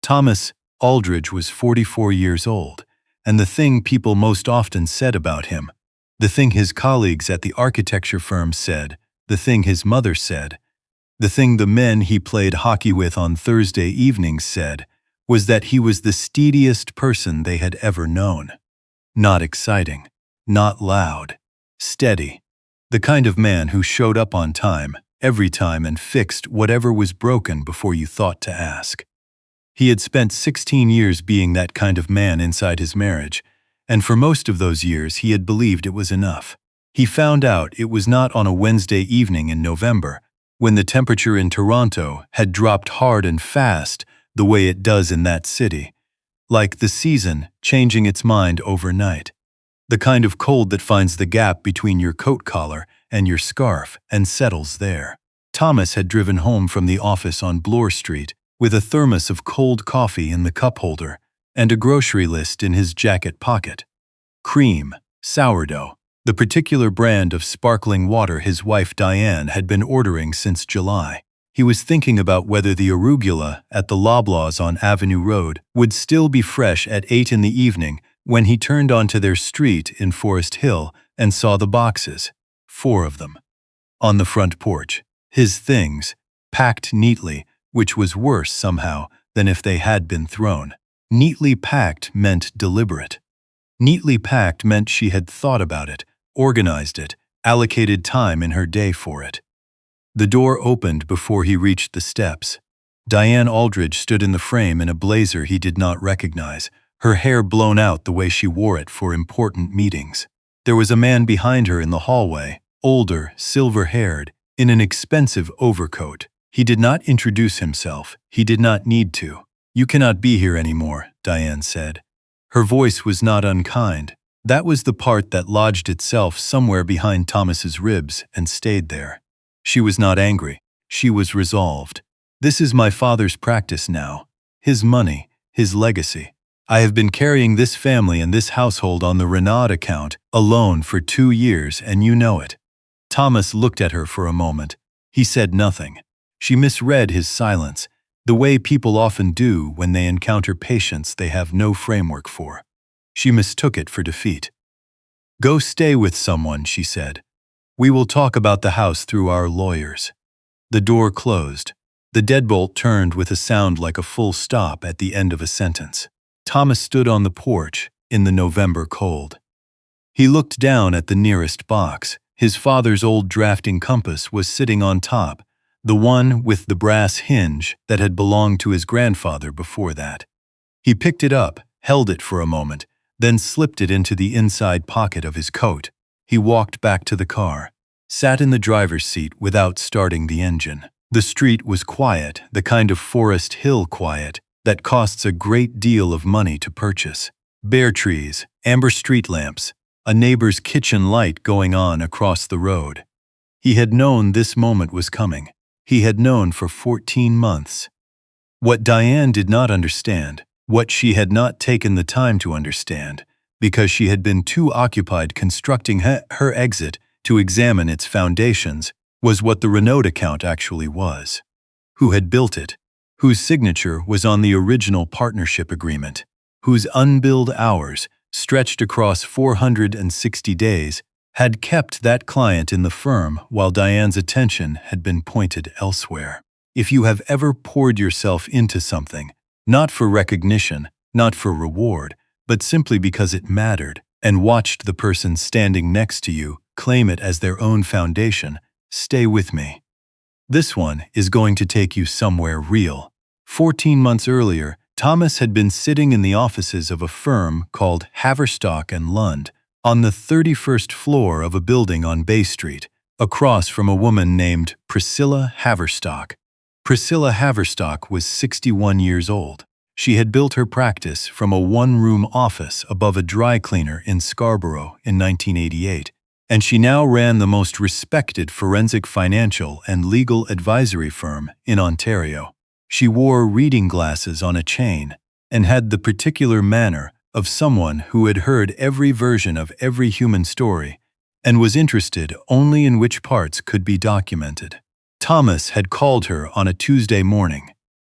Thomas Aldridge was 44 years old, and the thing people most often said about him, the thing his colleagues at the architecture firm said, the thing his mother said, the thing the men he played hockey with on Thursday evenings said, was that he was the steadiest person they had ever known. Not exciting, not loud, steady, the kind of man who showed up on time, every time, and fixed whatever was broken before you thought to ask. He had spent 16 years being that kind of man inside his marriage, and for most of those years he had believed it was enough. He found out it was not on a Wednesday evening in November, when the temperature in Toronto had dropped hard and fast the way it does in that city, like the season changing its mind overnight. The kind of cold that finds the gap between your coat collar and your scarf and settles there. Thomas had driven home from the office on Bloor Street with a thermos of cold coffee in the cup holder and a grocery list in his jacket pocket. Cream, sourdough, the particular brand of sparkling water his wife Diane had been ordering since July. He was thinking about whether the arugula at the Loblaws on Avenue Road would still be fresh at 8 in the evening when he turned onto their street in Forest Hill and saw the boxes, 4 of them, on the front porch. His things, packed neatly, which was worse somehow than if they had been thrown. Neatly packed meant deliberate. Neatly packed meant she had thought about it, organized it, allocated time in her day for it. The door opened before he reached the steps. Diane Aldridge stood in the frame in a blazer he did not recognize, her hair blown out the way she wore it for important meetings. There was a man behind her in the hallway, older, silver-haired, in an expensive overcoat. He did not introduce himself. He did not need to. "You cannot be here anymore," Diane said. Her voice was not unkind. That was the part that lodged itself somewhere behind Thomas's ribs and stayed there. She was not angry. She was resolved. "This is my father's practice now. His money, his legacy. I have been carrying this family and this household on the Renaud account alone for 2 years, and you know it." Thomas looked at her for a moment. He said nothing. She misread his silence, the way people often do when they encounter patience they have no framework for. She mistook it for defeat. "Go stay with someone," she said. "We will talk about the house through our lawyers." The door closed. The deadbolt turned with a sound like a full stop at the end of a sentence. Thomas stood on the porch in the November cold. He looked down at the nearest box. His father's old drafting compass was sitting on top, the one with the brass hinge that had belonged to his grandfather before that. He picked it up, held it for a moment, then slipped it into the inside pocket of his coat. He walked back to the car, sat in the driver's seat without starting the engine. The street was quiet, the kind of Forest Hill quiet that costs a great deal of money to purchase. Bare trees, amber street lamps, a neighbor's kitchen light going on across the road. He had known this moment was coming. He had known for 14 months. What Diane did not understand, what she had not taken the time to understand, because she had been too occupied constructing her exit to examine its foundations, was what the Renaud account actually was. Who had built it? Whose signature was on the original partnership agreement? Whose unbilled hours, stretched across 460 days, had kept that client in the firm while Diane's attention had been pointed elsewhere? If you have ever poured yourself into something, not for recognition, not for reward, but simply because it mattered, and watched the person standing next to you claim it as their own foundation, stay with me. This one is going to take you somewhere real. 14 months earlier, Thomas had been sitting in the offices of a firm called Haverstock and Lund on the 31st floor of a building on Bay Street, across from a woman named Priscilla Haverstock. Priscilla Haverstock was 61 years old. She had built her practice from a one-room office above a dry cleaner in Scarborough in 1988, and she now ran the most respected forensic financial and legal advisory firm in Ontario. She wore reading glasses on a chain and had the particular manner of someone who had heard every version of every human story and was interested only in which parts could be documented. Thomas had called her on a Tuesday morning.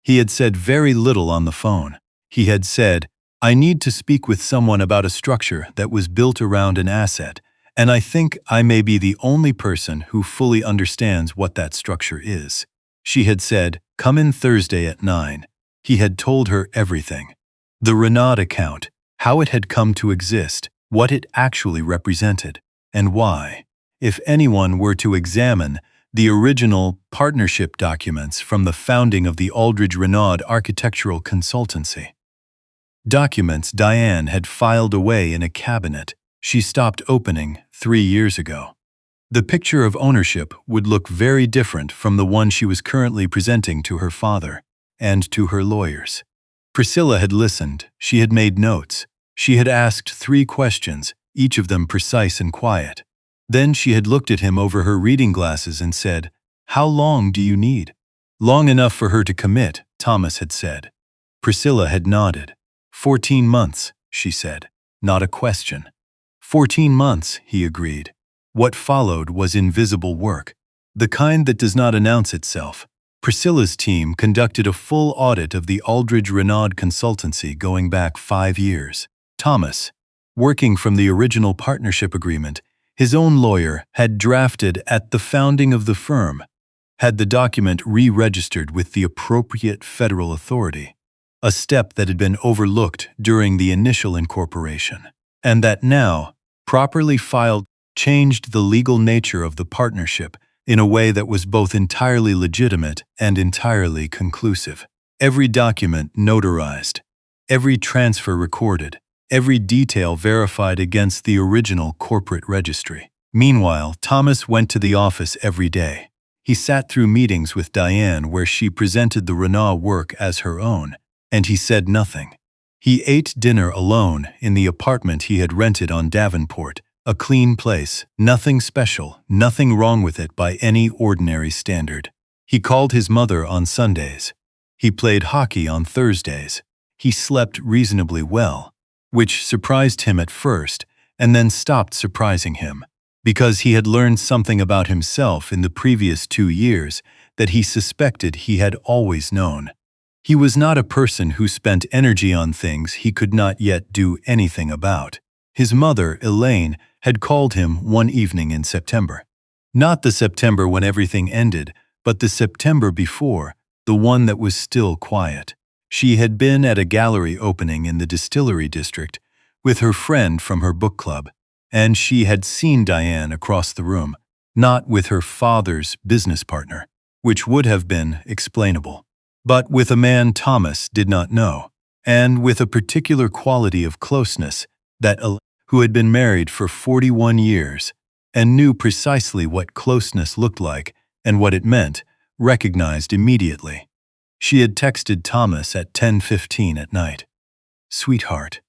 He had said very little on the phone. He had said, "I need to speak with someone about a structure that was built around an asset, and I think I may be the only person who fully understands what that structure is." She had said, "Come in Thursday at 9. He had told her everything. The Renaud account, how it had come to exist, what it actually represented, and why. If anyone were to examine the original partnership documents from the founding of the Aldridge Renaud Architectural Consultancy. Documents Diane had filed away in a cabinet she stopped opening 3 years ago. The picture of ownership would look very different from the one she was currently presenting to her father and to her lawyers. Priscilla had listened, she had made notes, she had asked 3 questions, each of them precise and quiet. Then she had looked at him over her reading glasses and said, "How long do you need?" "Long enough for her to commit," Thomas had said. Priscilla had nodded. 14 months, she said. Not a question. 14 months, he agreed. What followed was invisible work, the kind that does not announce itself. Priscilla's team conducted a full audit of the Aldridge Renaud consultancy going back 5 years. Thomas, working from the original partnership agreement, his own lawyer had drafted at the founding of the firm, had the document re-registered with the appropriate federal authority, a step that had been overlooked during the initial incorporation, and that now, properly filed, changed the legal nature of the partnership in a way that was both entirely legitimate and entirely conclusive. Every document notarized, every transfer recorded, every detail verified against the original corporate registry. Meanwhile, Thomas went to the office every day. He sat through meetings with Diane where she presented the Renaud work as her own, and he said nothing. He ate dinner alone in the apartment he had rented on Davenport, a clean place, nothing special, nothing wrong with it by any ordinary standard. He called his mother on Sundays. He played hockey on Thursdays. He slept reasonably well, which surprised him at first and then stopped surprising him, because he had learned something about himself in the previous 2 years that he suspected he had always known. He was not a person who spent energy on things he could not yet do anything about. His mother, Elaine, had called him one evening in September. Not the September when everything ended, but the September before, the one that was still quiet. She had been at a gallery opening in the Distillery District with her friend from her book club, and she had seen Diane across the room, not with her father's business partner, which would have been explainable, but with a man Thomas did not know, and with a particular quality of closeness that who had been married for 41 years and knew precisely what closeness looked like and what it meant, recognized immediately. She had texted Thomas at 10:15 at night. "Sweetheart,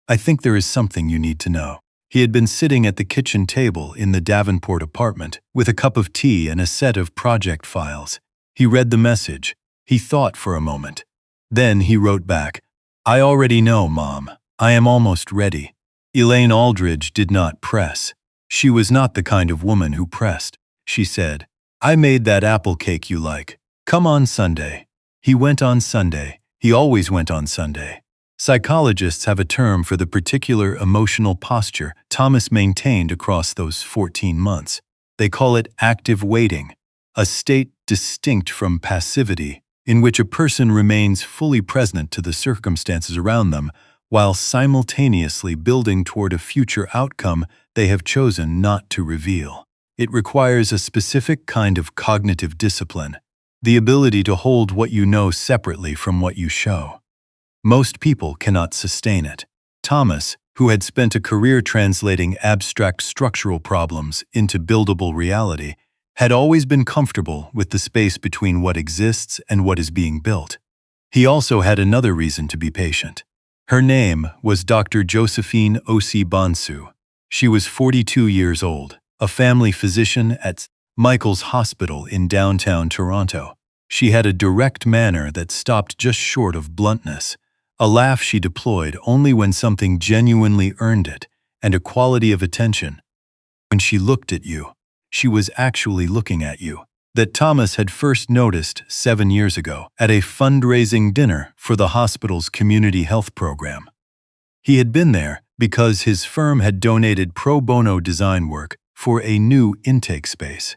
I think there is something you need to know." He had been sitting at the kitchen table in the Davenport apartment with a cup of tea and a set of project files. He read the message. He thought for a moment. Then he wrote back, "I already know, Mom. I am almost ready." Elaine Aldridge did not press. She was not the kind of woman who pressed. She said, "I made that apple cake you like. Come on Sunday." He went on Sunday. He always went on Sunday. Psychologists have a term for the particular emotional posture Thomas maintained across those 14 months. They call it active waiting, a state distinct from passivity in which a person remains fully present to the circumstances around them while simultaneously building toward a future outcome they have chosen not to reveal. It requires a specific kind of cognitive discipline, the ability to hold what you know separately from what you show. Most people cannot sustain it. Thomas, who had spent a career translating abstract structural problems into buildable reality, had always been comfortable with the space between what exists and what is being built. He also had another reason to be patient. Her name was Dr. Josephine Osi Bonsu. She was 42 years old, a family physician at Michael's Hospital in downtown Toronto. She had a direct manner that stopped just short of bluntness, a laugh she deployed only when something genuinely earned it, and a quality of attention. When she looked at you, she was actually looking at you. that Thomas had first noticed 7 years ago at a fundraising dinner for the hospital's community health program. He had been there because his firm had donated pro bono design work for a new intake space.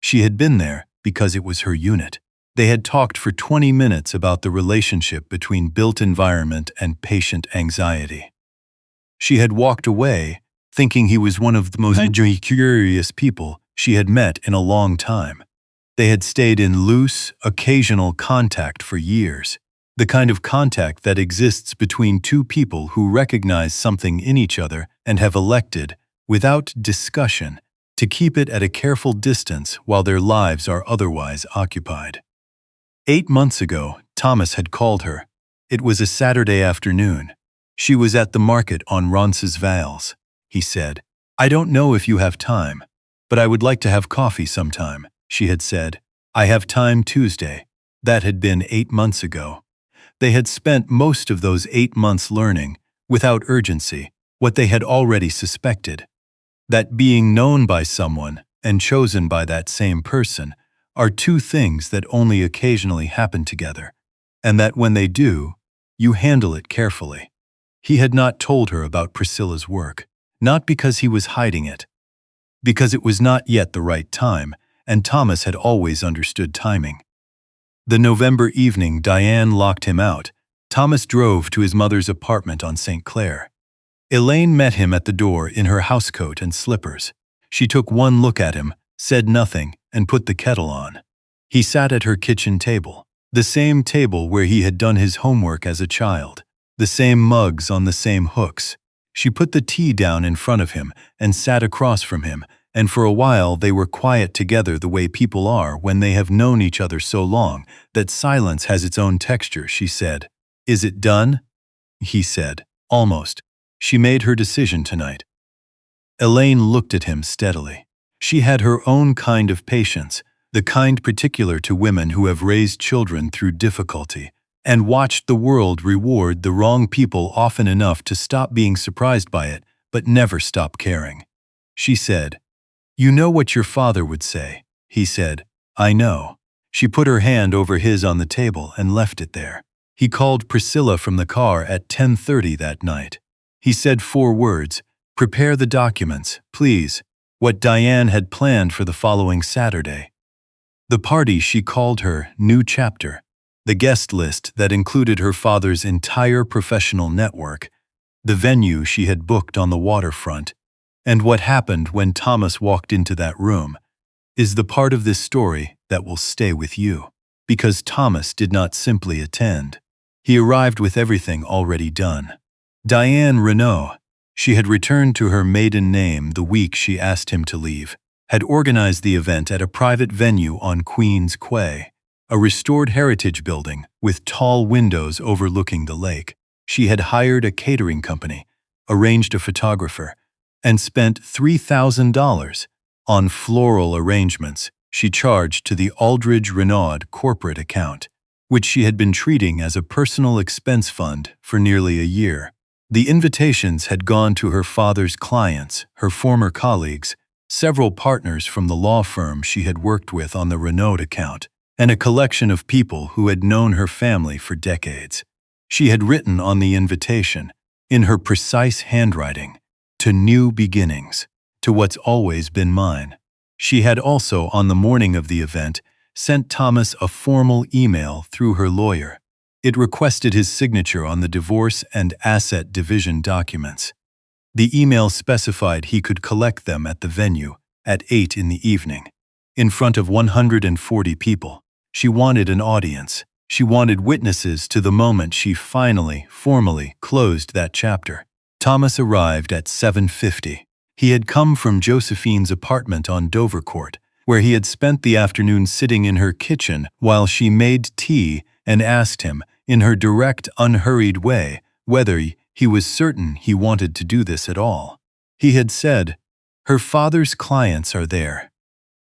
She had been there because it was her unit. They had talked for 20 minutes about the relationship between built environment and patient anxiety. She had walked away thinking he was one of the most curious people she had met in a long time. They had stayed in loose, occasional contact for years, the kind of contact that exists between two people who recognize something in each other and have elected, without discussion, to keep it at a careful distance while their lives are otherwise occupied. 8 months ago, Thomas had called her. It was a Saturday afternoon. She was at the market on Roncesvalles. He said, "I don't know if you have time, but I would like to have coffee sometime," she had said. "I have time Tuesday." That had been 8 months ago. They had spent most of those 8 months learning, without urgency, what they had already suspected. That being known by someone and chosen by that same person are two things that only occasionally happen together, and that when they do, you handle it carefully. He had not told her about Priscilla's work, not because he was hiding it, because it was not yet the right time, and Thomas had always understood timing. The November evening Diane locked him out, Thomas drove to his mother's apartment on St. Clair. Elaine met him at the door in her housecoat and slippers. She took one look at him, said nothing, and put the kettle on. He sat at her kitchen table, the same table where he had done his homework as a child, the same mugs on the same hooks. She put the tea down in front of him and sat across from him, and for a while they were quiet together the way people are when they have known each other so long that silence has its own texture. She said, "Is it done?" He said, "Almost. She made her decision tonight." Elaine looked at him steadily. She had her own kind of patience, the kind particular to women who have raised children through difficulty, and watched the world reward the wrong people often enough to stop being surprised by it, but never stop caring. She said, "You know what your father would say." He said, "I know." She put her hand over his on the table and left it there. He called Priscilla from the car at 10:30 that night. He said 4 words, "Prepare the documents, please," what Diane had planned for the following Saturday. The party she called her New Chapter, the guest list that included her father's entire professional network, the venue she had booked on the waterfront, and what happened when Thomas walked into that room, is the part of this story that will stay with you. Because Thomas did not simply attend. He arrived with everything already done. Diane Renaud, she had returned to her maiden name the week she asked him to leave, had organized the event at a private venue on Queen's Quay, a restored heritage building with tall windows overlooking the lake. She had hired a catering company, arranged a photographer, and spent $3,000 on floral arrangements she charged to the Aldridge Renaud corporate account, which she had been treating as a personal expense fund for nearly a year. The invitations had gone to her father's clients, her former colleagues, several partners from the law firm she had worked with on the Renaud account, and a collection of people who had known her family for decades. She had written on the invitation, in her precise handwriting, "To new beginnings, to what's always been mine." She had also, on the morning of the event, sent Thomas a formal email through her lawyer. It requested his signature on the divorce and asset division documents. The email specified he could collect them at the venue at 8 in the evening, in front of 140 people. She wanted an audience. She wanted witnesses to the moment she finally, formally closed that chapter. Thomas arrived at 7:50. He had come from Josephine's apartment on Dovercourt, where he had spent the afternoon sitting in her kitchen while she made tea, and asked him, in her direct, unhurried way, whether he was certain he wanted to do this at all. He had said, "Her father's clients are there.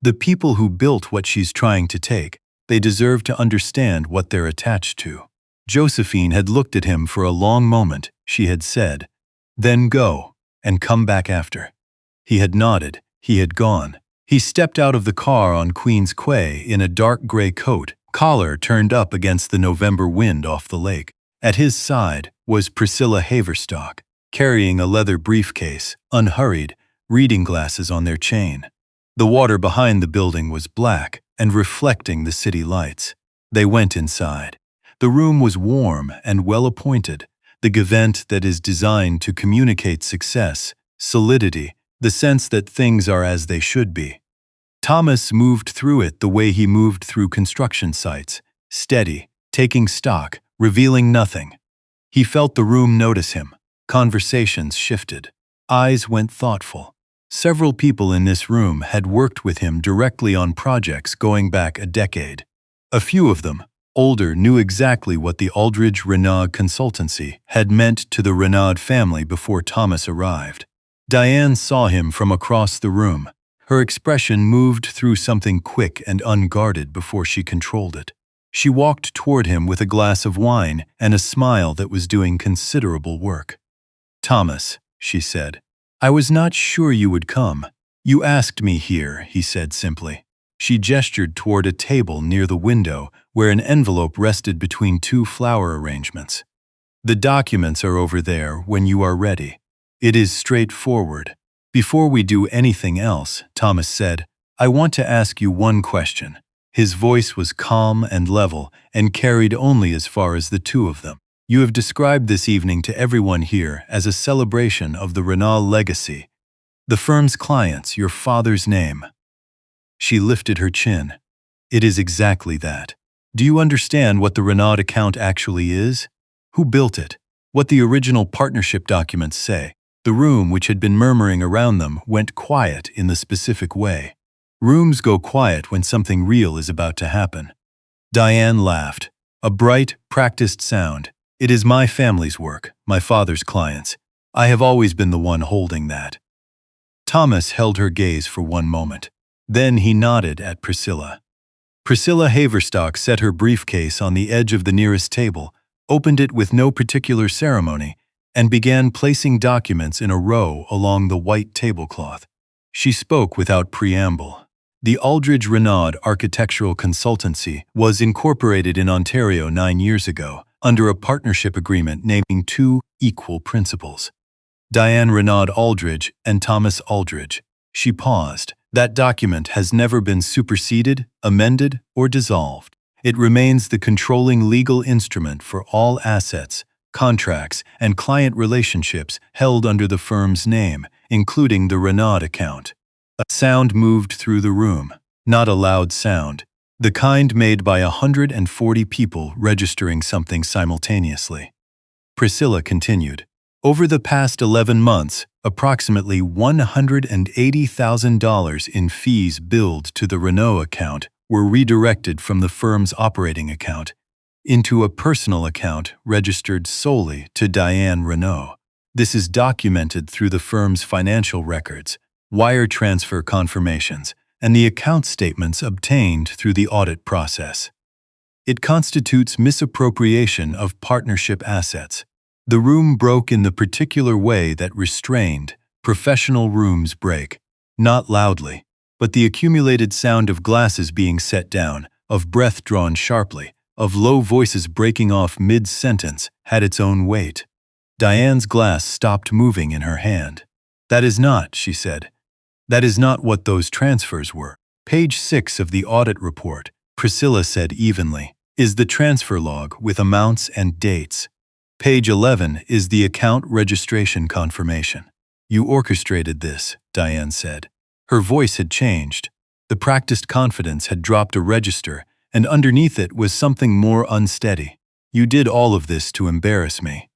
The people who built what she's trying to take, they deserve to understand what they're attached to." Josephine had looked at him for a long moment. She had said, "Then go, and come back after." He had nodded. He had gone. He stepped out of the car on Queen's Quay in a dark gray coat, collar turned up against the November wind off the lake. At his side was Priscilla Haverstock, carrying a leather briefcase, unhurried, reading glasses on their chain. The water behind the building was black and reflecting the city lights. They went inside. The room was warm and well-appointed, the gevent that is designed to communicate success, solidity, the sense that things are as they should be. Thomas moved through it the way he moved through construction sites, steady, taking stock, revealing nothing. He felt the room notice him. Conversations shifted. Eyes went thoughtful. Several people in this room had worked with him directly on projects going back a decade. A few of them, older, knew exactly what the Aldridge-Renaud consultancy had meant to the Renaud family before Thomas arrived. Diane saw him from across the room. Her expression moved through something quick and unguarded before she controlled it. She walked toward him with a glass of wine and a smile that was doing considerable work. "Thomas," she said, "I was not sure you would come. You asked me here," he said simply. She gestured toward a table near the window where an envelope rested between two flower arrangements. "The documents are over there when you are ready. It is straightforward. Before we do anything else," Thomas said, "I want to ask you one question." His voice was calm and level and carried only as far as the two of them. "You have described this evening to everyone here as a celebration of the Renaud legacy. The firm's clients, your father's name." She lifted her chin. "It is exactly that. Do you understand what the Renaud account actually is? Who built it? What the original partnership documents say?" The room, which had been murmuring around them, went quiet in the specific way. Rooms go quiet when something real is about to happen. Diane laughed. A bright, practiced sound. "It is my family's work, my father's clients. I have always been the one holding that." Thomas held her gaze for one moment. Then he nodded at Priscilla. Priscilla Haverstock set her briefcase on the edge of the nearest table, opened it with no particular ceremony, and began placing documents in a row along the white tablecloth. She spoke without preamble. The Aldridge-Renaud Architectural Consultancy was incorporated in Ontario 9 years ago, under a partnership agreement naming two equal principals, Diane Renaud Aldridge and Thomas Aldridge. She paused. That document has never been superseded, amended, or dissolved. It remains the controlling legal instrument for all assets, contracts, and client relationships held under the firm's name, including the Renaud account. A sound moved through the room, not a loud sound, the kind made by 140 people registering something simultaneously. Priscilla continued. Over the past 11 months, approximately $180,000 in fees billed to the Renaud account were redirected from the firm's operating account into a personal account registered solely to Diane Renaud. This is documented through the firm's financial records, wire transfer confirmations, and the account statements obtained through the audit process. It constitutes misappropriation of partnership assets. The room broke in the particular way that restrained, professional rooms break, not loudly, but the accumulated sound of glasses being set down, of breath drawn sharply, of low voices breaking off mid-sentence had its own weight. Diane's glass stopped moving in her hand. "That is not," she said. "That is not what those transfers were." Page 6 of the audit report, Priscilla said evenly, is the transfer log with amounts and dates. Page 11 is the account registration confirmation. "You orchestrated this," Diane said. Her voice had changed. The practiced confidence had dropped a register, and underneath it was something more unsteady. "You did all of this to embarrass me."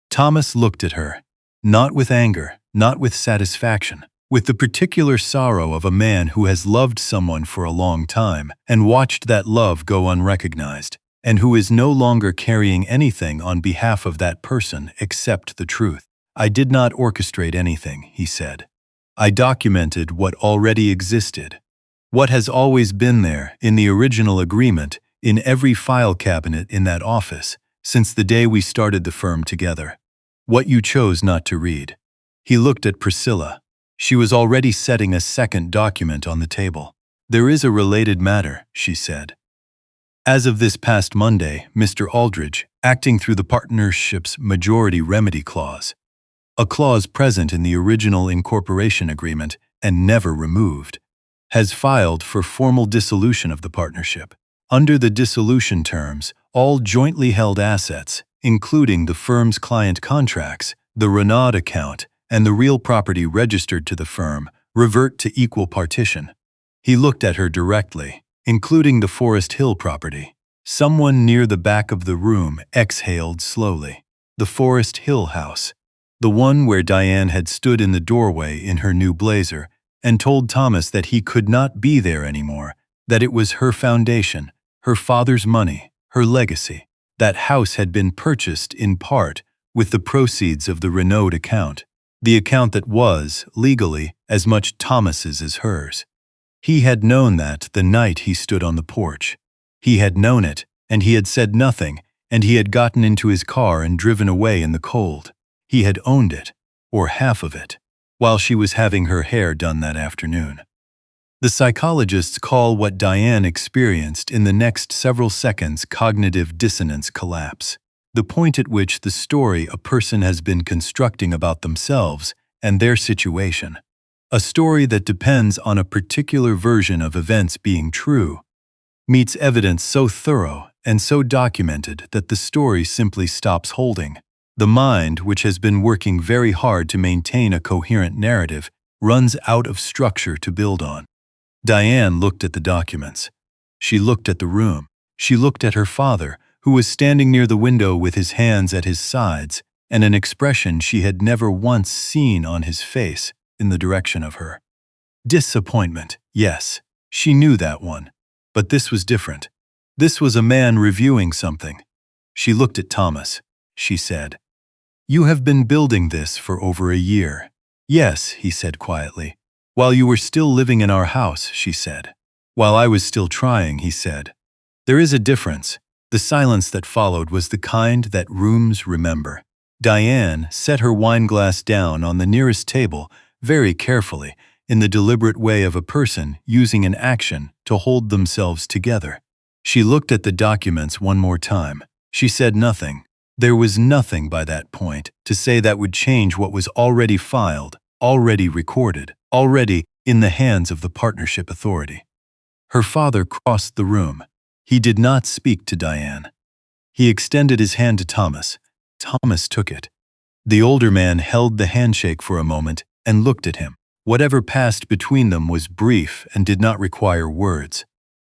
Thomas looked at her, not with anger, not with satisfaction, with the particular sorrow of a man who has loved someone for a long time and watched that love go unrecognized, and who is no longer carrying anything on behalf of that person except the truth. "I did not orchestrate anything," he said. "I documented what already existed. What has always been there, in the original agreement, in every file cabinet in that office, since the day we started the firm together. What you chose not to read." He looked at Priscilla. She was already setting a second document on the table. "There is a related matter," she said. "As of this past Monday, Mr. Aldridge, acting through the partnership's majority remedy clause, a clause present in the original incorporation agreement and never removed, has filed for formal dissolution of the partnership. Under the dissolution terms, all jointly held assets, including the firm's client contracts, the Renaud account, and the real property registered to the firm, revert to equal partition." He looked at her directly, including the Forest Hill property. Someone near the back of the room exhaled slowly. The Forest Hill house, the one where Diane had stood in the doorway in her new blazer and told Thomas that he could not be there anymore, that it was her foundation, her father's money, her legacy. That house had been purchased in part with the proceeds of the Renaud account, the account that was, legally, as much Thomas's as hers. He had known that the night he stood on the porch. He had known it, and he had said nothing, and he had gotten into his car and driven away in the cold. He had owned it, or half of it, while she was having her hair done that afternoon. The psychologists call what Diane experienced in the next several seconds cognitive dissonance collapse, the point at which the story a person has been constructing about themselves and their situation, a story that depends on a particular version of events being true, meets evidence so thorough and so documented that the story simply stops holding. The mind, which has been working very hard to maintain a coherent narrative, runs out of structure to build on. Diane looked at the documents. She looked at the room. She looked at her father, who was standing near the window with his hands at his sides and an expression she had never once seen on his face in the direction of her. Disappointment, yes, she knew that one. But this was different. This was a man reviewing something. She looked at Thomas. She said, "You have been building this for over a year." "Yes," he said quietly. "While you were still living in our house," she said. "While I was still trying," he said. "There is a difference." The silence that followed was the kind that rooms remember. Diane set her wineglass down on the nearest table very carefully, in the deliberate way of a person using an action to hold themselves together. She looked at the documents one more time. She said nothing. There was nothing by that point to say that would change what was already filed, already recorded, already in the hands of the partnership authority. Her father crossed the room. He did not speak to Diane. He extended his hand to Thomas. Thomas took it. The older man held the handshake for a moment and looked at him. Whatever passed between them was brief and did not require words.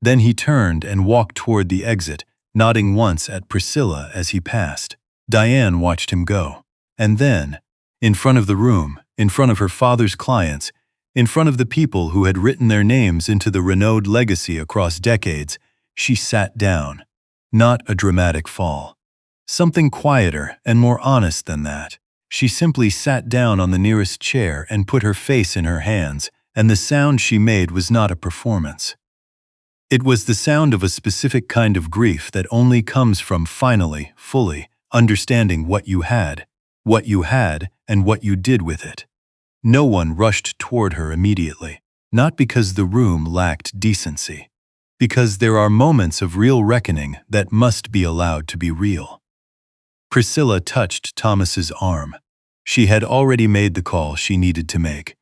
Then he turned and walked toward the exit, nodding once at Priscilla as he passed. Diane watched him go. And then, in front of the room, in front of her father's clients, in front of the people who had written their names into the Renaud legacy across decades, she sat down. Not a dramatic fall. Something quieter and more honest than that. She simply sat down on the nearest chair and put her face in her hands, and the sound she made was not a performance. It was the sound of a specific kind of grief that only comes from finally, fully, understanding what you had and what you did with it. No one rushed toward her immediately, not because the room lacked decency, because there are moments of real reckoning that must be allowed to be real. Priscilla touched Thomas's arm. She had already made the call she needed to make.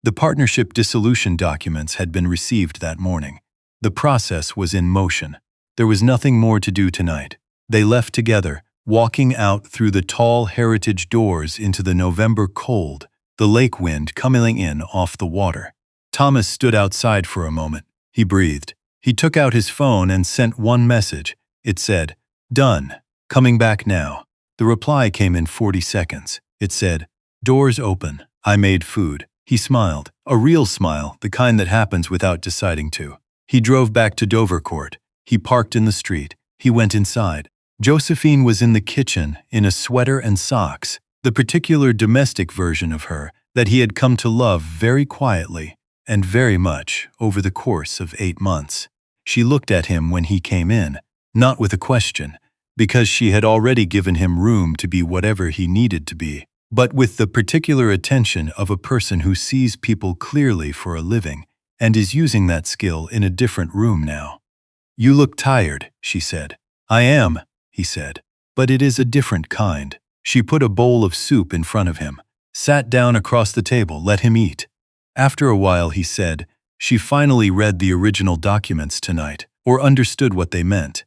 The partnership dissolution documents had been received that morning. The process was in motion. There was nothing more to do tonight. They left together, walking out through the tall heritage doors into the November cold, the lake wind coming in off the water. Thomas stood outside for a moment. He breathed. He took out his phone and sent one message. It said, "Done. Coming back now." The reply came in 40 seconds. It said, "Doors open. I made food." He smiled, a real smile, the kind that happens without deciding to. He drove back to Dovercourt. He parked in the street. He went inside. Josephine was in the kitchen in a sweater and socks, the particular domestic version of her that he had come to love very quietly and very much over the course of 8 months. She looked at him when he came in, not with a question, because she had already given him room to be whatever he needed to be. but with the particular attention of a person who sees people clearly for a living and is using that skill in a different room now. "You look tired," she said. "I am," he said, "but it is a different kind." She put a bowl of soup in front of him, sat down across the table, let him eat. After a while he said, "She finally read the original documents tonight, or understood what they meant."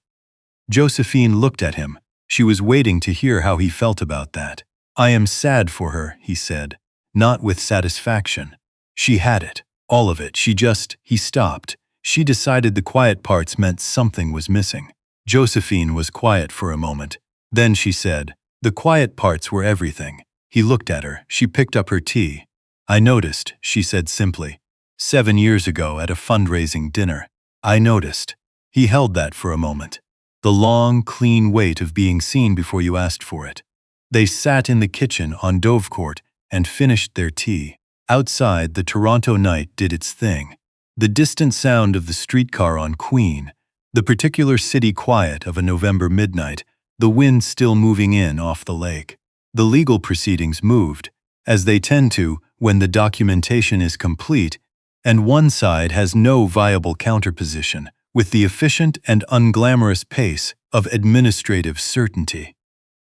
Josephine looked at him. She was waiting to hear how he felt about that. "I am sad for her," he said, not with satisfaction. She had it, all of it. He stopped. She decided the quiet parts meant something was missing. Josephine was quiet for a moment. Then she said, "The quiet parts were everything." He looked at her. She picked up her tea. "I noticed," she said simply. 7 years ago at a fundraising dinner. I noticed." He held that for a moment. The long, clean weight of being seen before you asked for it. They sat in the kitchen on Dovecourt and finished their tea. Outside, the Toronto night did its thing. The distant sound of the streetcar on Queen, the particular city quiet of a November midnight, the wind still moving in off the lake. The legal proceedings moved, as they tend to when the documentation is complete and one side has no viable counterposition, with the efficient and unglamorous pace of administrative certainty.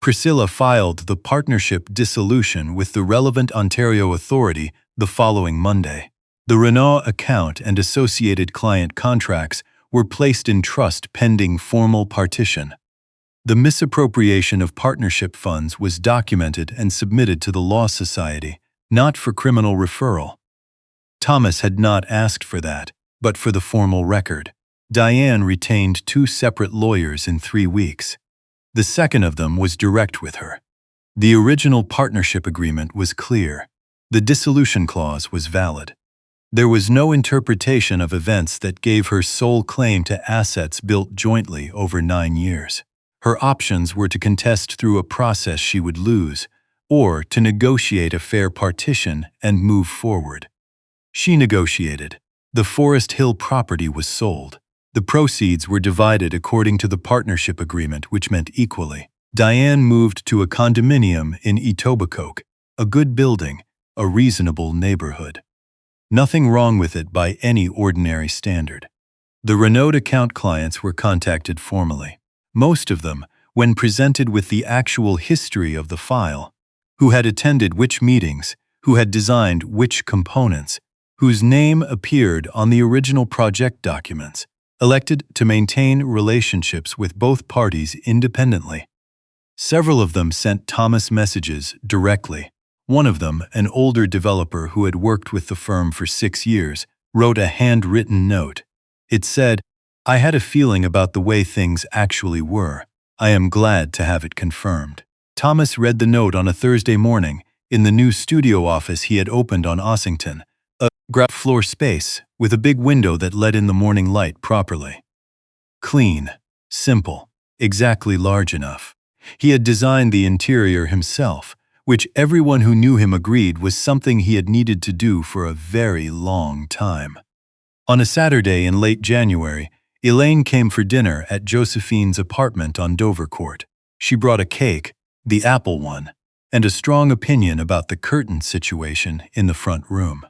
Priscilla filed the partnership dissolution with the relevant Ontario authority the following Monday. The Renault account and associated client contracts were placed in trust pending formal partition. The misappropriation of partnership funds was documented and submitted to the Law Society, not for criminal referral. Thomas had not asked for that, but for the formal record. Diane retained 2 separate lawyers in 3 weeks. The second of them was direct with her. The original partnership agreement was clear. The dissolution clause was valid. There was no interpretation of events that gave her sole claim to assets built jointly over 9 years. Her options were to contest through a process she would lose, or to negotiate a fair partition and move forward. She negotiated. The Forest Hill property was sold. The proceeds were divided according to the partnership agreement, which meant equally. Diane moved to a condominium in Etobicoke, a good building, a reasonable neighborhood. Nothing wrong with it by any ordinary standard. The Renault account clients were contacted formally. Most of them, when presented with the actual history of the file, who had attended which meetings, who had designed which components, whose name appeared on the original project documents, elected to maintain relationships with both parties independently. Several of them sent Thomas messages directly. One of them, an older developer who had worked with the firm for 6 years, wrote a handwritten note. It said, "I had a feeling about the way things actually were. I am glad to have it confirmed." Thomas read the note on a Thursday morning in the new studio office he had opened on Ossington, a ground floor space with a big window that let in the morning light properly. Clean, simple, exactly large enough. He had designed the interior himself, which everyone who knew him agreed was something he had needed to do for a very long time. On a Saturday in late January, Elaine came for dinner at Josephine's apartment on Dovercourt. She brought a cake, the apple one, and a strong opinion about the curtain situation in the front room.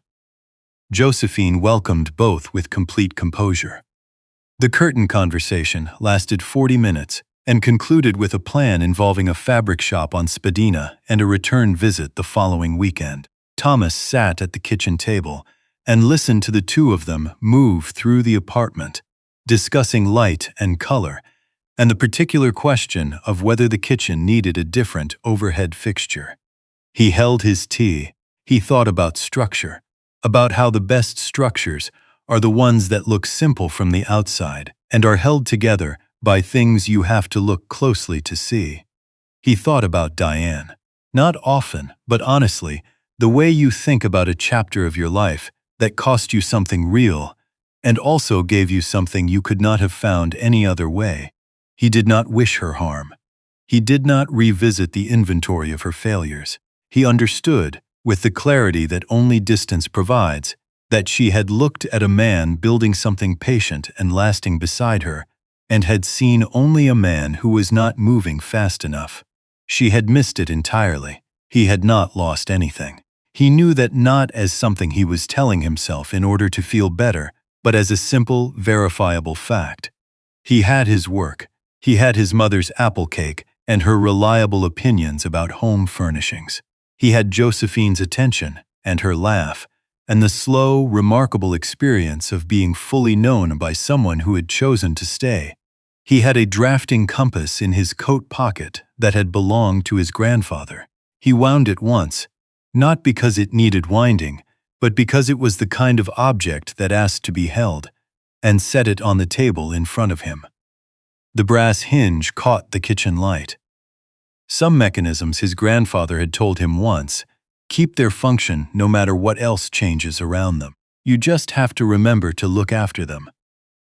Josephine welcomed both with complete composure. The curtain conversation lasted 40 minutes and concluded with a plan involving a fabric shop on Spadina and a return visit the following weekend. Thomas sat at the kitchen table and listened to the two of them move through the apartment, discussing light and color, and the particular question of whether the kitchen needed a different overhead fixture. He held his tea. He thought about structure, about how the best structures are the ones that look simple from the outside and are held together by things you have to look closely to see. He thought about Diane. Not often, but honestly, the way you think about a chapter of your life that cost you something real and also gave you something you could not have found any other way. He did not wish her harm. He did not revisit the inventory of her failures. He understood, with the clarity that only distance provides, that she had looked at a man building something patient and lasting beside her, and had seen only a man who was not moving fast enough. She had missed it entirely. He had not lost anything. He knew that not as something he was telling himself in order to feel better, but as a simple, verifiable fact. He had his work. He had his mother's apple cake and her reliable opinions about home furnishings. He had Josephine's attention and her laugh, and the slow, remarkable experience of being fully known by someone who had chosen to stay. He had a drafting compass in his coat pocket that had belonged to his grandfather. He wound it once, not because it needed winding, but because it was the kind of object that asked to be held, and set it on the table in front of him. The brass hinge caught the kitchen light. Some mechanisms his grandfather had told him once keep their function no matter what else changes around them. You just have to remember to look after them.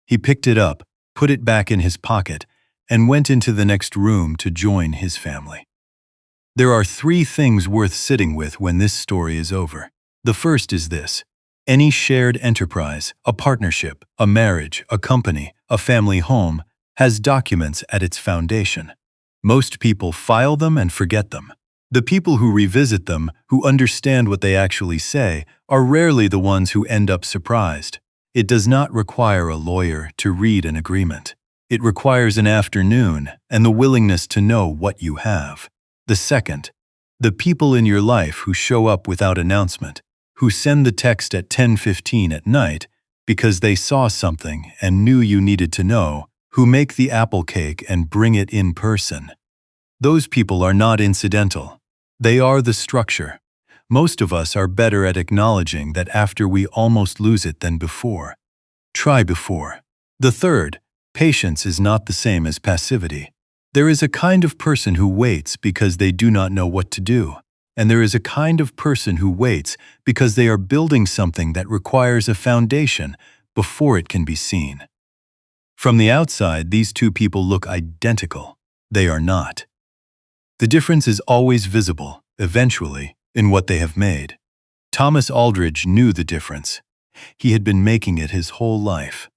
He picked it up, put it back in his pocket, and went into the next room to join his family. There are 3 things worth sitting with when this story is over. The first is this: any shared enterprise, a partnership, a marriage, a company, a family home, has documents at its foundation. Most people file them and forget them. The people who revisit them, who understand what they actually say, are rarely the ones who end up surprised. It does not require a lawyer to read an agreement. It requires an afternoon and the willingness to know what you have. The second, the people in your life who show up without announcement, who send the text at 10:15 at night because they saw something and knew you needed to know, who make the apple cake and bring it in person. Those people are not incidental. They are the structure. Most of us are better at acknowledging that after we almost lose it than before. Try before. The third, patience is not the same as passivity. There is a kind of person who waits because they do not know what to do, and there is a kind of person who waits because they are building something that requires a foundation before it can be seen. From the outside, these 2 people look identical. They are not. The difference is always visible, eventually, in what they have made. Thomas Aldridge knew the difference. He had been making it his whole life.